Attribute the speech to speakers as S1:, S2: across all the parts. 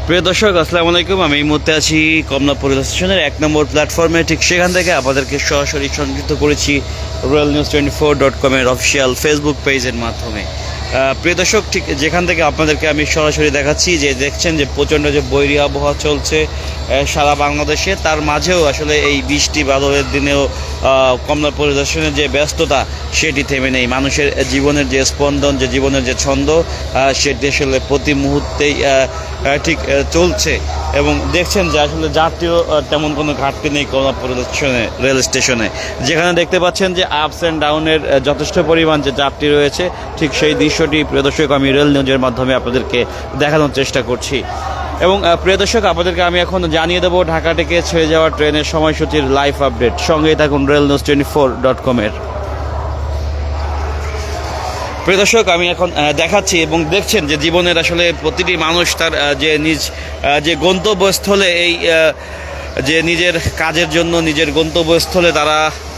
S1: প্রিয় দর্শক, আসসালামু আলাইকুম। আমি এই মুহূর্তে আছি কমলাপুর রেল স্টেশনের 1 নম্বর প্ল্যাটফর্মে। ঠিক সেখান থেকে আপনাদেরকে সরাসরি সংযুক্ত করেছি royalnews24.com-এর অফিসিয়াল ফেসবুক পেজের মাধ্যমে। প্রিয় দর্শক, ঠিক যেখান থেকে আপনাদেরকে আমি সরাসরি দেখাচ্ছি যে দেখছেন যে প্রচণ্ড যে বৈরী আবহাওয়া চলছে সারা বাংলাদেশে, তার মাঝেও আসলে এই বৃষ্টি বাদলের দিনেও কমলাপুর রেল স্টেশনের যে ব্যস্ততা সেটি থেমে নেই। মানুষের জীবনের যে স্পন্দন, যে জীবনের যে ছন্দ, সেটি আসলে প্রতি মুহূর্তেই ঠিক চলছে। এবং দেখছেন যে আসলে যাত্রীও তেমন কোনো ঘাটতি নেই কমলাপুর রেল স্টেশনে। যেখানে দেখতে পাচ্ছেন যে আপস অ্যান্ড ডাউনের যথেষ্ট পরিমাণ যে যাত্রী রয়েছে, ঠিক সেই দৃশ্যটি প্রিয় দর্শক আমি রেল নিউজের মাধ্যমে আপনাদেরকে দেখানোর চেষ্টা করছি। এবং প্রিয় দর্শক, আপনাদেরকে আমি এখন জানিয়ে দেবো ঢাকা থেকে ছেড়ে যাওয়া ট্রেনের সময়সূচির লাইভ আপডেট। সঙ্গেই থাকুন royalnews24.com-এর। প্রিয় দর্শক, আমি এখন দেখাচ্ছি এবং দেখছেন যে জীবনের আসলে প্রতিটি মানুষ তার যে গন্তব্যস্থলে যে নিজের কাজের জন্য নিজের গন্তব্যস্থলে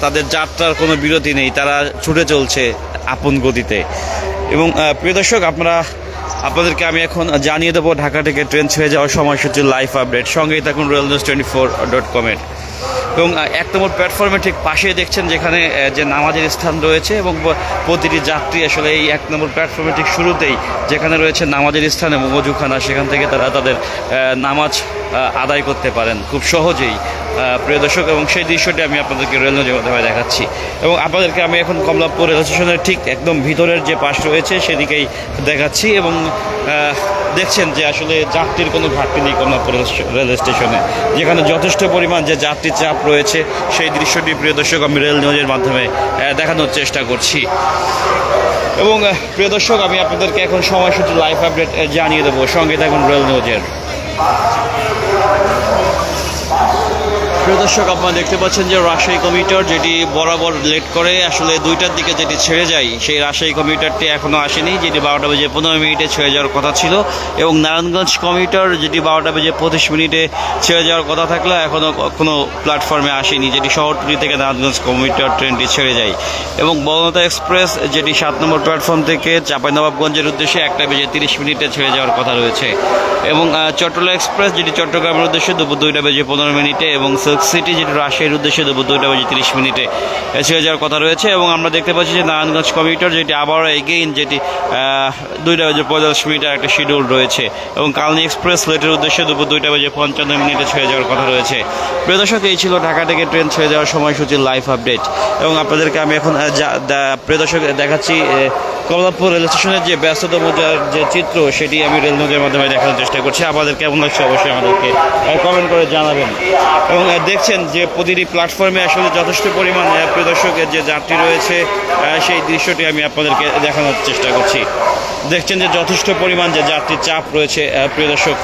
S1: তাদের যাত্রার কোনো বিরতি নেই, তারা ছুটে চলছে আপন গতিতে। এবং প্রিয় দর্শক, আপনাদেরকে আমি এখন জানিয়ে দেবো ঢাকা থেকে ট্রেন ছেড়ে যাওয়ার সময়সূচির লাইভ আপডেট। সঙ্গেই থাকুন royalnews24.com-এর। এবং 1 নম্বর প্ল্যাটফর্মে ঠিক পাশে দেখছেন যেখানে যে নামাজের স্থান রয়েছে, এবং প্রতিটি যাত্রী আসলে এই 1 নম্বর প্ল্যাটফর্মে ঠিক শুরুতেই যেখানে রয়েছে নামাজের স্থান এবং অজুখানা, সেখান থেকে তারা তাদের নামাজ আদায় করতে পারেন খুব সহজেই, প্রিয় দর্শক। এবং সেই দৃশ্যটি আমি আপনাদেরকে রেল নিউজের মাধ্যমে দেখাচ্ছি। এবং আপনাদেরকে আমি এখন কমলাপুর রেল স্টেশনের ঠিক একদম ভিতরের যে পাশ রয়েছে সেদিকেই দেখাচ্ছি। এবং দেখছেন যে আসলে যাত্রীর কোনো ঘাটতি নেই কমলাপুর রেল স্টেশনে, যেখানে যথেষ্ট পরিমাণ যে যাত্রী চাপ রয়েছে সেই দৃশ্যটি প্রিয় দর্শক আমি রেল নিউজের মাধ্যমে দেখানোর চেষ্টা করছি। এবং প্রিয় দর্শক, আমি আপনাদেরকে এখন সময়সূচি লাইভ আপডেট জানিয়ে দেবো। সঙ্গে থাকুন রেল নিউজের। প্রিয় দর্শক, আপনারা দেখতে পাচ্ছেন যে রাজশাহী কমিউটার যেটি বরাবর লেট করে আসলে 2টার দিকে যেটি ছেড়ে যায়, সেই রাজশাহী কমিউটারটি এখনও আসেনি, যেটি 12টা বেজে 15 মিনিটে ছেড়ে যাওয়ার কথা ছিল। এবং নারায়ণগঞ্জ কমিউটার যেটি 12টা বেজে 25 মিনিটে ছেড়ে যাওয়ার কথা থাকলেও এখনও কোনো প্ল্যাটফর্মে আসেনি, যেটি শহরতলি থেকে নারায়ণগঞ্জ কমিউটার ট্রেনটি ছেড়ে যায়। এবং বনলতা এক্সপ্রেস যেটি 7 নম্বর প্ল্যাটফর্ম থেকে চাঁপাইনবাবগঞ্জের উদ্দেশ্যে 1টা বেজে 30 মিনিটে ছেড়ে যাওয়ার কথা রয়েছে। এবং চট্টলা এক্সপ্রেস যেটি চট্টগ্রামের উদ্দেশ্যে দুপুর 2টা বেজে 15 মিনিটে, এবং সিটি যেটি রাজশাহীর উদ্দেশ্যে দুপুর 2টা বেজে 30 মিনিটে ছেড়ে যাওয়ার কথা রয়েছে। এবং আমরা দেখতে পাচ্ছি যে নারায়ণগঞ্জ কমিউটার যেটি আবার এগেইন যেটি 2টা বেজে 45 মিনিটের একটা শিডিউল রয়েছে। এবং কালনী এক্সপ্রেস লেটের উদ্দেশ্যে দুপুর 2টা বেজে 55 মিনিটে ছেড়ে যাওয়ার কথা রয়েছে। প্রিয় দর্শক, এই ছিল ঢাকা থেকে ট্রেন ছেড়ে যাওয়ার সময়সূচির লাইভ আপডেট। এবং আপনাদেরকে আমি এখন প্রিয় দর্শক দেখাচ্ছি কমলাপুর রেল স্টেশনের যে ব্যস্ততম যে চিত্র, সেটি আমি রেল নিউজের মাধ্যমে দেখানোর চেষ্টা করছি। আপনাদের কেমন লাগছে অবশ্যই আমাদেরকে কমেন্ট করে জানাবেন। এবং দেখছেন যে প্রতিটি প্ল্যাটফর্মে আসলে যথেষ্ট পরিমাণ প্রিয় দর্শকের যে যাত্রী রয়েছে, সেই দৃশ্যটি আমি আপনাদেরকে দেখানোর চেষ্টা করছি। দেখছেন যে যথেষ্ট পরিমাণ যে যাত্রীর চাপ রয়েছে প্রিয় দর্শক,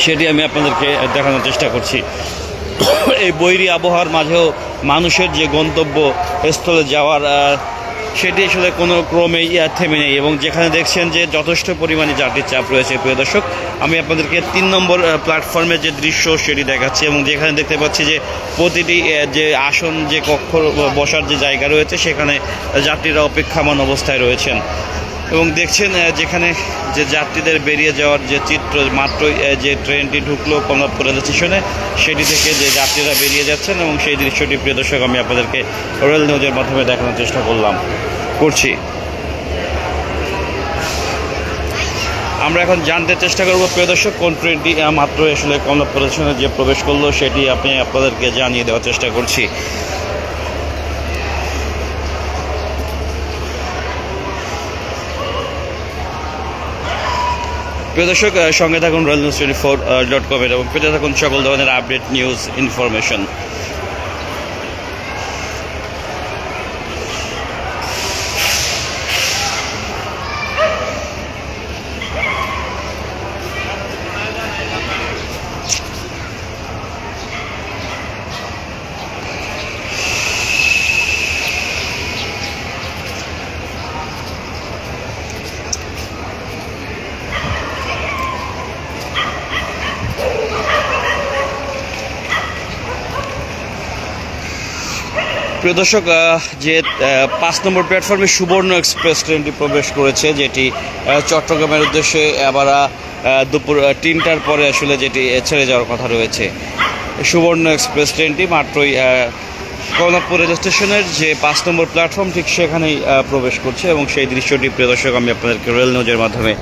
S1: সেটি আমি আপনাদেরকে দেখানোর চেষ্টা করছি। এই বৈরী আবহাওয়ার মাঝেও মানুষের যে গন্তব্য স্থলে যাওয়ার সেটি আসলে কোনো ক্রমেই থেমে নেই। এবং যেখানে দেখছেন যে যথেষ্ট পরিমাণে যাত্রীর চাপ রয়েছে প্রিয় দর্শক, আমি আপনাদেরকে 3 নম্বর প্ল্যাটফর্মের যে দৃশ্য সেটি দেখাচ্ছি। এবং যেখানে দেখতে পাচ্ছি যে প্রতিটি যে আসন, যে কক্ষ বসার যে জায়গা রয়েছে, সেখানে যাত্রীরা অপেক্ষামান অবস্থায় রয়েছেন। এবং দেখছেন যেখানে যে যাত্রীদের বেরিয়ে যাওয়ার যে চিত্র, মাত্রই যে ট্রেনটি ঢুকলো কমলাপুর রেল স্টেশনে, সেটি থেকে যে যাত্রীরা বেরিয়ে যাচ্ছেন, এবং সেই দৃশ্যটি প্রিয় দর্শক আমি আপনাদেরকে রেল নিউজের মাধ্যমে দেখানোর চেষ্টা করছি। আমরা এখন জানতে চেষ্টা করব প্রিয় দর্শক কোন ট্রেনটি মাত্রই আসলে কমলাপুর রেল স্টেশনে যে প্রবেশ করলো, সেটি আপনাদেরকে জানিয়ে দেওয়ার চেষ্টা করছি। প্রিয় দর্শক, সঙ্গে থাকুন royalnews24.com-এর এবং পেতে থাকুন সকল ধরনের আপডেট নিউজ ইনফরমেশন। প্রিয় দর্শক, যে 5 নম্বর প্ল্যাটফর্মে সুবর্ণ এক্সপ্রেস ট্রেনটি প্রবেশ করেছে, যেটি চট্টগ্রামের উদ্দেশ্যে আবার দুপুর 3টার পরে আসলে যেটি ছেড়ে যাওয়ার কথা রয়েছে। সুবর্ণ এক্সপ্রেস ট্রেনটি মাত্রই কমলাপুর রেল স্টেশনের যে 5 নম্বর প্ল্যাটফর্ম ঠিক সেখানেই প্রবেশ করছে এবং সেই দৃশ্যটি প্রিয় দর্শক আমি আপনাদেরকে রেল নিউজের মাধ্যমে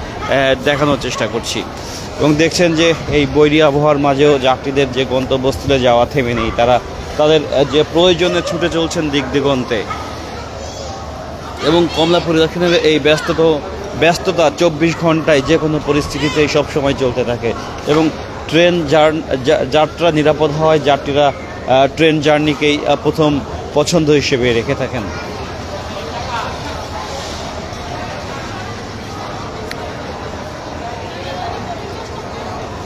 S1: দেখানোর চেষ্টা করছি। এবং দেখছেন যে এই বৈরী আবহাওয়ার মাঝেও যাত্রীদের যে গন্তব্যস্থলে যাওয়া থেমে নেই, তারা তাদের যে প্রয়োজনে ছুটে চলছেন দিক দিগন্তে। এবং কমলাপুর দক্ষিণের এই ব্যস্ততা 24 ঘন্টায় যে কোনো পরিস্থিতিতেই সবসময় চলতে থাকে এবং ট্রেন যাত্রা নিরাপদ হওয়ায় যাত্রীরা ট্রেন জার্নিকেই প্রথম পছন্দ হিসেবে রেখে থাকেন।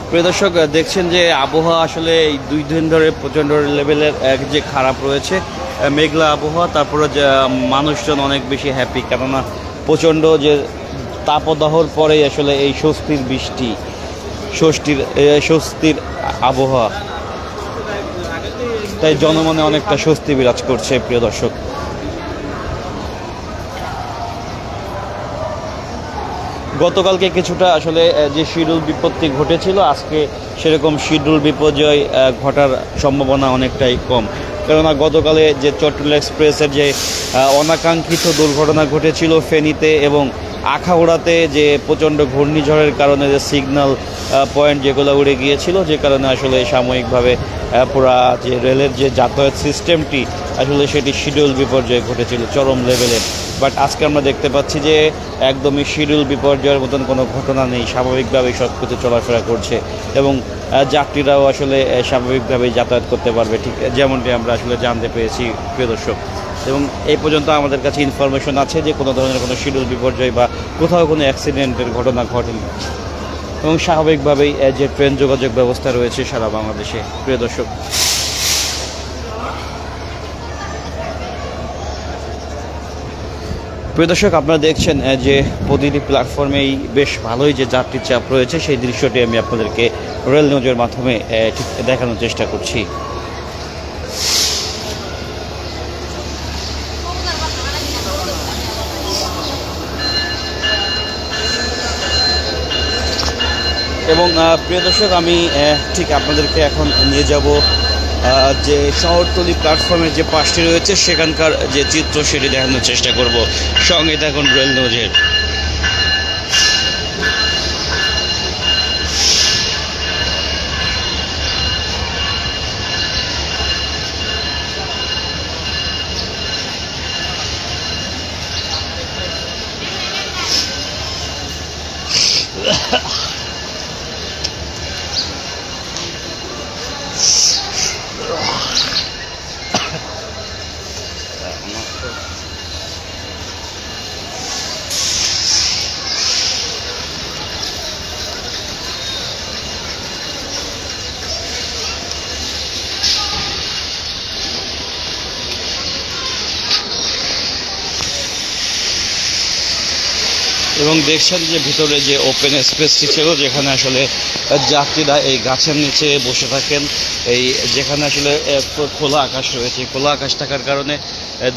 S1: প্রিয় দর্শক, দেখছেন যে আবহাওয়া আসলে এই 2 দিন ধরে প্রচণ্ড লেভেলের যে খারাপ রয়েছে, মেঘলা আবহাওয়া। তারপরে যে মানুষজন অনেক বেশি হ্যাপি, কেননা প্রচণ্ড যে তাপদাহর পরেই আসলে এই স্বস্তির বৃষ্টি, স্বস্তির আবহাওয়া, তাই জনমনে অনেকটা স্বস্তি বিরাজ করছে। প্রিয় দর্শক, গতকালকে কিছুটা আসলে যে শিডিউল বিপত্তি ঘটেছিল, আজকে সেরকম শিডিউল বিপর্যয় ঘটার সম্ভাবনা অনেকটাই কম। কেননা গতকালে যে চট্টগ্রাম এক্সপ্রেসের যে অনাকাঙ্ক্ষিত দুর্ঘটনা ঘটেছিল ফেনীতে এবং আখাউড়াতে, যে প্রচণ্ড ঘূর্ণিঝড়ের কারণে যে সিগন্যাল পয়েন্ট যেগুলো উড়ে গিয়েছিল, যে কারণে আসলে সাময়িকভাবে পুরা যে রেলের যে যাতায়াত সিস্টেমটি আসলে সেটি শিডিউল বিপর্যয় ঘটেছিল চরম লেভেলের। বাট আজকে আমরা দেখতে পাচ্ছি যে একদমই শিডিউল বিপর্যয়ের মতন কোনো ঘটনা নেই, স্বাভাবিকভাবেই সব কিছু চলাফেরা করছে এবং যাত্রীরাও আসলে স্বাভাবিকভাবেই যাতায়াত করতে পারবে, ঠিক যেমনটি আমরা আসলে জানতে পেরেছি। প্রিয় দর্শক, এবং এই পর্যন্ত আমাদের কাছে ইনফরমেশন আছে যে কোনো ধরনের কোনো শিডিউল বিপর্যয় বা কোথাও কোনো অ্যাক্সিডেন্টের ঘটনা ঘটেনি এবং স্বাভাবিকভাবেই যে ট্রেন যোগাযোগ ব্যবস্থা রয়েছে সারা বাংলাদেশে। প্রিয় দর্শক, আপনারা দেখছেন যে প্রতিটি প্ল্যাটফর্মেই বেশ ভালোই যে যাত্রীর চাপ রয়েছে, সেই দৃশ্যটি আমি আপনাদেরকে রেল নিউজের মাধ্যমে ঠিক দেখানোর চেষ্টা করছি। এবং প্রিয় দর্শক, আমি ঠিক আপনাদেরকে এখন নিয়ে যাব যে শহরতলি প্ল্যাটফর্মের যে পাশটি রয়েছে সেখানকার যে চিত্র সেটি দেখানোর চেষ্টা করব। সঙ্গে থাকুন রেল নিউজের। এবং দেখছেন যে ভিতরে যে ওপেন স্পেসটি ছিল, যেখানে আসলে যাত্রীরা এই গাছের নিচে বসে থাকেন, এই যেখানে আসলে খোলা আকাশ রয়েছে, খোলা আকাশ থাকার কারণে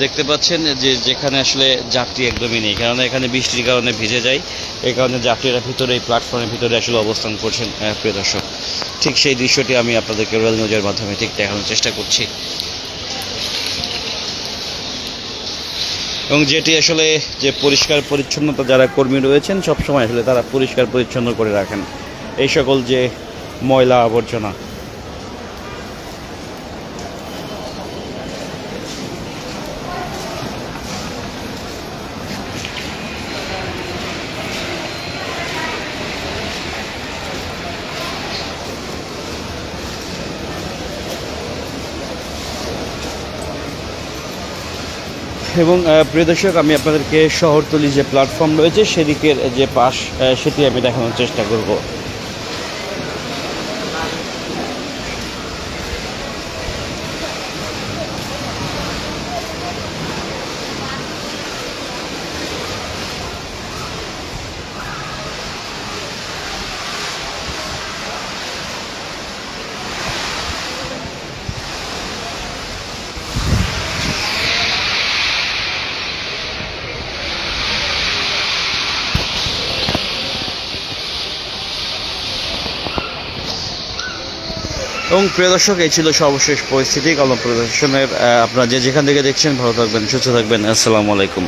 S1: দেখতে পাচ্ছেন যে যেখানে আসলে যাত্রী একদমই নেই, কারণ এখানে বৃষ্টির কারণে ভিজে যায়, এই কারণে যাত্রীরা ভিতরে এই প্ল্যাটফর্মের ভিতরে আসলে অবস্থান করছেন। প্রিয় দর্শক, ঠিক সেই দৃশ্যটি আমি আপনাদেরকে রেল নিউজের মাধ্যমে ঠিক দেখানোর চেষ্টা করছি। এবং যেটি আসলে যে পরিষ্কার পরিচ্ছন্নতা যারা কর্মী রয়েছেন সবসময় আসলে তারা পরিষ্কার পরিচ্ছন্ন করে রাখেন এই সকল যে ময়লা আবর্জনা। এবং প্রিয় দর্শক, আমি আপনাদেরকে শহরতলি যে প্ল্যাটফর্ম রয়েছে সেদিকের যে পাশ সেটি আমি দেখানোর চেষ্টা করব। এবং প্রিয় দর্শক এই ছিল সর্বশেষ পরিস্থিতি কলম প্রদর্শনের। আপনারা যে যেখান থেকে দেখছেন ভালো থাকবেন, সুস্থ থাকবেন। আসসালামু আলাইকুম।